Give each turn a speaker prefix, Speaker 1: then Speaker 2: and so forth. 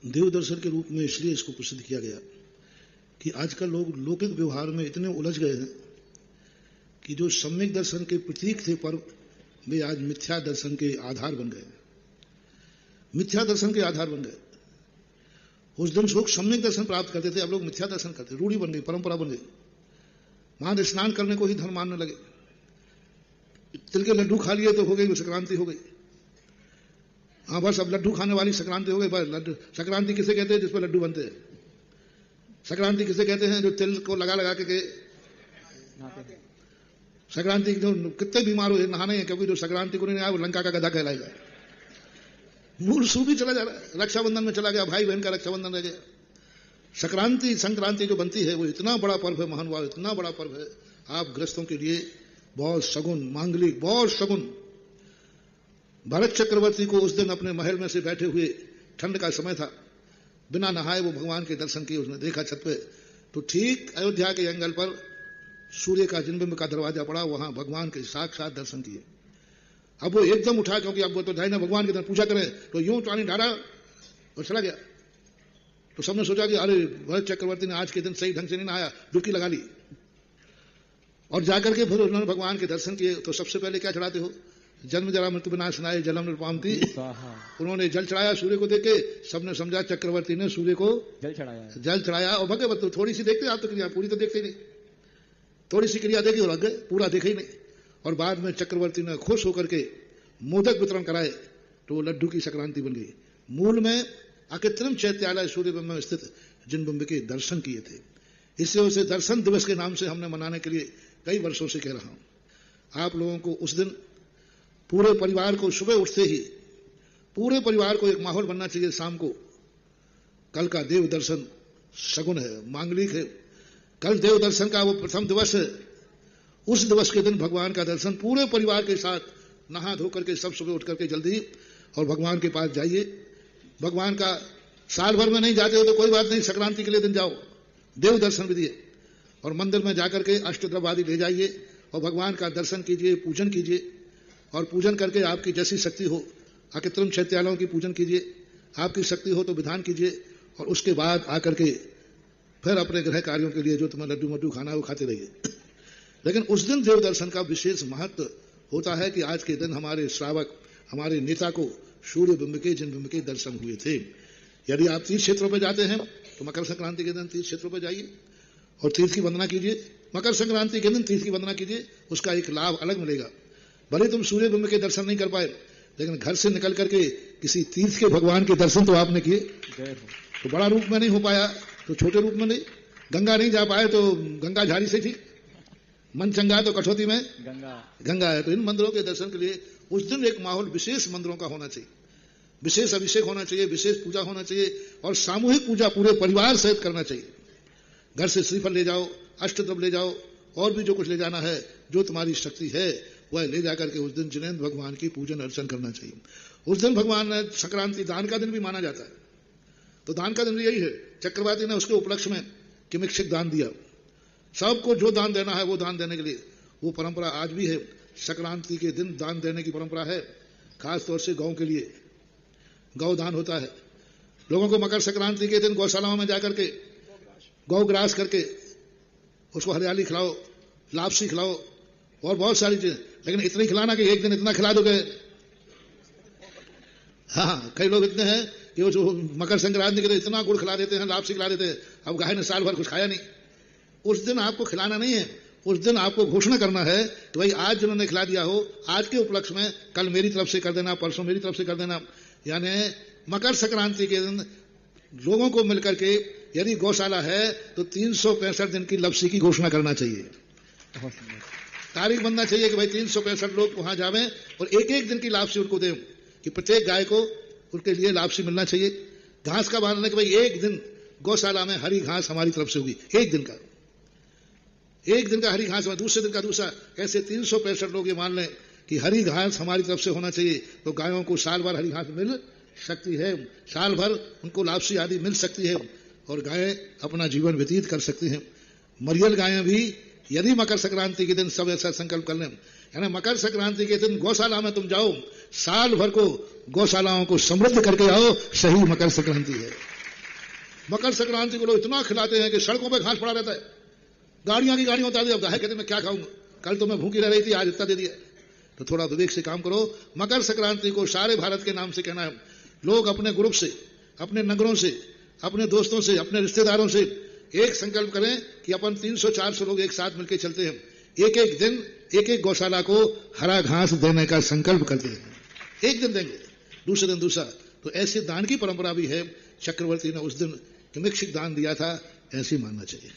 Speaker 1: देव दर्शन के रूप में इसलिए इसको प्रसिद्ध किया गया कि आजकल लोग लौकिक व्यवहार में इतने उलझ गए हैं कि जो सम्यक दर्शन के प्रतीक थे पर्व वे आज मिथ्या दर्शन के आधार बन गए, मिथ्या दर्शन के आधार बन गए। उस दिन लोग सम्यक दर्शन प्राप्त करते थे, अब लोग मिथ्या दर्शन करते, रूढ़ी बन गई, परंपरा बन गई। वहां स्नान करने को ही धर्म मानने लगे। तिल के लड्डू खा लिए तो हो गई संक्रांति हो गई। हाँ बस अब लड्डू खाने वाली संक्रांति हो गई। बस लड्डू संक्रांति किसे कहते हैं? जिस पर लड्डू बनते हैं। संक्रांति किसे कहते हैं? जो तिल को लगा लगा के संक्रांति जो कितने बीमार हुए नहाने हैं, क्योंकि जो संक्रांति को नहीं आया वो लंका का गधा कहलाएगा। मूल सू भी चला जा रहा है, रक्षाबंधन में चला गया, भाई बहन का रक्षाबंधन रह गया। संक्रांति जो बनती है वो इतना बड़ा पर्व है, महानुभाव इतना बड़ा पर्व है, आप गृहस्थों के लिए बहुत सगुन, मांगलिक, बहुत सगुन। भरत चक्रवर्ती को उस दिन अपने महल में से बैठे हुए, ठंड का समय था, बिना नहाए वो भगवान के दर्शन किए। उसने देखा छत पे तो ठीक अयोध्या के एंगल पर सूर्य का जिनबिंब का दरवाजा पड़ा, वहां भगवान के साक्षात दर्शन किए। अब वो एकदम उठा, क्योंकि अब वो तो जाए ना भगवान के तरफ पूजा करें, तो यूं पानी डाला और चला गया। तो सबने सोचा कि अरे भरत चक्रवर्ती ने आज के दिन सही ढंग से नहीं नहाया, डुबकी लगा ली। और जाकर के फिर उन्होंने भगवान के दर्शन किए। तो सबसे पहले क्या चढ़ाते हो? जन्म जरा मृत्यु विनाशनाय जलम नृपामती। उन्होंने जल चढ़ाया सूर्य को देख के। सबने समझा चक्रवर्ती ने सूर्य को जल चढ़ाया। और भगे तो थोड़ी सी देखते आप तो क्रिया, पूरी तो देखते नहीं, थोड़ी सी क्रिया देखी और लग गए, पूरा देखे ही नहीं। और बाद में चक्रवर्ती ने खुश होकर के मोदक वितरण कराए, तो वो लड्डू की संक्रांति बन गई। मूल में अकृत्रिम चैत्यालय सूर्यबिंब में स्थित जिनबिंब के दर्शन किए थे। इससे उसे दर्शन दिवस के नाम से हमने मनाने के लिए कई वर्षों से कह रहा हूं। आप लोगों को उस दिन पूरे परिवार को सुबह उठते ही पूरे परिवार को एक माहौल बनना चाहिए। शाम को कल का देव दर्शन सगुन है, मांगलिक है। कल देव दर्शन का वो प्रथम दिवस है। उस दिवस के दिन भगवान का दर्शन पूरे परिवार के साथ नहा धो करके सब सुबह उठ करके जल्दी और भगवान के पास जाइए। भगवान का साल भर में नहीं जाते हो तो कोई बात नहीं, संक्रांति के लिए दिन जाओ, देव दर्शन भी दिए। और मंदिर में जाकर के अष्टद्रव्य आदि ले जाइए और भगवान का दर्शन कीजिए, पूजन कीजिए। और पूजन करके आपकी जैसी शक्ति हो, अकृत्रिम चैत्यालयों की पूजन कीजिए, आपकी शक्ति हो तो विधान कीजिए। और उसके बाद आकर के फिर अपने गृह कार्यों के लिए जो तुम्हें लड्डू मड्डू खाना है वो खाते रहिए। लेकिन उस दिन देव दर्शन का विशेष महत्व होता है कि आज के दिन हमारे श्रावक, हमारे नेता को सूर्य बिंब के जिनबिंब के दर्शन हुए थे। यदि आप तीर्थ क्षेत्रों पर जाते हैं तो मकर संक्रांति के दिन तीर्थ क्षेत्रों पर जाइए और तीर्थ की वंदना कीजिए। मकर संक्रांति के दिन तीर्थ की वंदना कीजिए, उसका एक लाभ अलग मिलेगा। भले तुम सूर्य बिंब के दर्शन नहीं कर पाए, लेकिन घर से निकल करके किसी तीर्थ के भगवान के दर्शन तो आपने किए। तो बड़ा रूप में नहीं हो पाया तो छोटे रूप में नहीं, गंगा नहीं जा पाए तो गंगा झाड़ी से ठीक, मन चंगा तो कठौती में गंगा है। तो इन मंदिरों के दर्शन के लिए उस दिन एक माहौल विशेष मंदिरों का होना चाहिए, विशेष अभिषेक होना चाहिए, विशेष पूजा होना चाहिए और सामूहिक पूजा पूरे परिवार सहित करना चाहिए। घर से श्रीफल ले जाओ, अष्टद्रव्य ले जाओ, और भी जो कुछ ले जाना है, जो तुम्हारी शक्ति है वह ले जाकर के उस दिन जिनेंद्र भगवान की पूजन अर्चन करना चाहिए। उस दिन भगवान ने संक्रांति दान का दिन भी माना जाता है, तो दान का दिन भी यही है। चक्रवर्ती ने उसके उपलक्ष्य में किमिक्षिक दान दिया। सबको जो दान देना है वो दान देने के लिए वो परंपरा आज भी है। संक्रांति के दिन दान देने की परंपरा है, खास तौर से गौ के लिए गौ दान होता है। लोगों को मकर संक्रांति के दिन गौशालाओं में जाकर के गौग्रास करके उसको हरियाली खिलाओ, लापसी खिलाओ और बहुत सारी चीजें। लेकिन इतनी खिलाना कि एक दिन इतना खिला दोगे। हाँ, कई लोग इतने हैं कि वो जो मकर संक्रांति के दिन इतना गुड़ खिला देते हैं, लापसी खिला देते हैं। अब गाय ने साल भर कुछ खाया नहीं। उस दिन आपको खिलाना नहीं है, उस दिन आपको घोषणा करना है कि भाई आज जिन्होंने खिला दिया हो, आज के उपलक्ष्य में कल मेरी तरफ से कर देना, परसों मेरी तरफ से कर देना। यानी मकर संक्रांति के दिन लोगों को मिलकर के यदि गौशाला है तो 365 दिन की लपसी की घोषणा करना चाहिए, तारीख बनना चाहिए कि भाई 365 लोग वहां जावें और एक एक दिन की लापसी उनको दें, कि प्रत्येक गाय को उनके लिए लापसी मिलना चाहिए। घास का बांधना कि भाई एक दिन गौशाला में हरी घास हमारी तरफ से होगी, एक दिन का हरी घास में, दूसरे दिन का दूसरा। ऐसे 365 लोग ये मान लें कि हरी घास हमारी तरफ से होना चाहिए, तो गायों को साल भर हरी घास मिल सकती है, साल भर उनको लापसी आदि मिल सकती है और गायें अपना जीवन व्यतीत कर सकती हैं। मरियल गायें भी यदि मकर संक्रांति के दिन सब ऐसा संकल्प कर लें, यानी मकर संक्रांति के दिन गौशाला में तुम जाओ, साल भर को गौशालाओं को समृद्ध करके आओ, सही मकर संक्रांति है। मकर संक्रांति को लोग इतना खिलाते हैं कि सड़कों पे घास पड़ा रहता है, गाड़ियां की गाड़ियां उतार दी। अब गाय कहते मैं क्या खाऊंगा, कल तो मैं भूखी रह रही थी, आज इतना दे दिया। तो थोड़ा विवेक से काम करो। मकर संक्रांति को सारे भारत के नाम से कहना है। लोग अपने ग्रुप से, अपने नगरों से, अपने दोस्तों से, अपने रिश्तेदारों से एक संकल्प करें कि अपन 300-400 लोग एक साथ मिलकर चलते हैं, एक एक दिन एक एक गौशाला को हरा घास देने का संकल्प करते हैं। एक दिन देंगे, दूसरे दिन दूसरा। तो ऐसे दान की परंपरा भी है। चक्रवर्ती ने उस दिन किमिक्षिक दान दिया था, ऐसे मानना चाहिए।